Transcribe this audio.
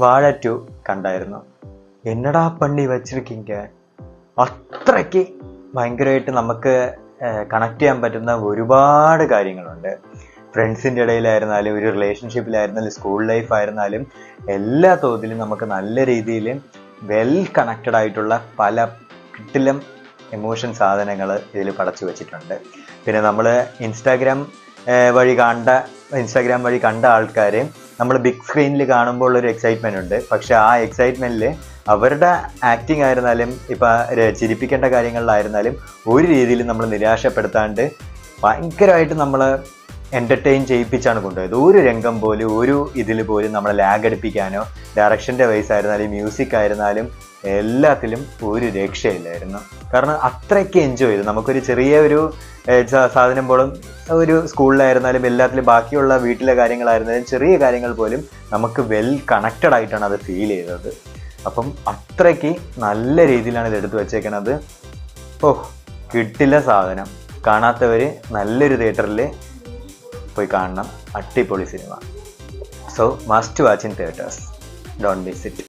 വാഴ 2 കണ്ടായിരുന്നു. എന്നടാ പണ്ണി വച്ചിരിക്കീങ്ക, അത്രയ്ക്ക് ഭയങ്കരമായിട്ട് നമുക്ക് കണക്ട് ചെയ്യാൻ പറ്റുന്ന ഒരുപാട് കാര്യങ്ങളുണ്ട്. ഫ്രണ്ട്സിൻ്റെ ഇടയിലായിരുന്നാലും, ഒരു റിലേഷൻഷിപ്പിലായിരുന്നാലും, സ്കൂൾ ലൈഫ് ആയിരുന്നാലും, എല്ലാ തോതിലും നമുക്ക് നല്ല രീതിയിൽ വെൽ കണക്റ്റഡ് ആയിട്ടുള്ള പല കിട്ടിലും എമോഷൻ സാധനങ്ങൾ ഇതിൽ പടച്ചു വെച്ചിട്ടുണ്ട്. പിന്നെ നമ്മൾ ഇൻസ്റ്റാഗ്രാം വഴി കണ്ട ആൾക്കാർ നമ്മൾ ബിഗ് സ്ക്രീനിൽ കാണുമ്പോൾ ഒരു എക്സൈറ്റ്മെൻ്റ് ഉണ്ട്. പക്ഷെ ആ എക്സൈറ്റ്മെൻറ്റിൽ അവരുടെ ആക്ടിങ് ആയിരുന്നാലും, ഇപ്പം ചിരിപ്പിക്കേണ്ട കാര്യങ്ങളിലായിരുന്നാലും ഒരു രീതിയിൽ നമ്മൾ നിരാശപ്പെടുത്താണ്ട് ഭയങ്കരമായിട്ട് നമ്മൾ എൻ്റർടൈൻ ചെയ്യിപ്പിച്ചാണ് കൊണ്ടുപോയത്. ഒരു രംഗം പോലും, ഒരു ഇതിൽ പോലും നമ്മളെ ലാഗ് അടുപ്പിക്കാനോ, ഡയറക്ഷൻ്റെ വൈസ് ആയിരുന്നാലും, മ്യൂസിക് ആയിരുന്നാലും എല്ലാത്തിലും ഒരു രക്ഷയില്ലായിരുന്നു. കാരണം അത്രയ്ക്ക് എൻജോയ് ചെയ്തു. നമുക്കൊരു ചെറിയ ഒരു സാധനം പോലും, ഒരു സ്കൂളിലായിരുന്നാലും എല്ലാത്തിലും, ബാക്കിയുള്ള വീട്ടിലെ കാര്യങ്ങളായിരുന്നാലും, ചെറിയ കാര്യങ്ങൾ പോലും നമുക്ക് വെൽ കണക്റ്റഡ് ആയിട്ടാണ് അത് ഫീൽ ചെയ്തത്. അപ്പം അത്രയ്ക്ക് നല്ല രീതിയിലാണ് ഇത് എടുത്തു വച്ചേക്കണത്. കിട്ടില്ല സാധനം. കാണാത്തവർ നല്ലൊരു തിയേറ്ററിൽ പോയി കാണണം. അടിപൊളി cinema. So must watch in theatres. Don't miss it.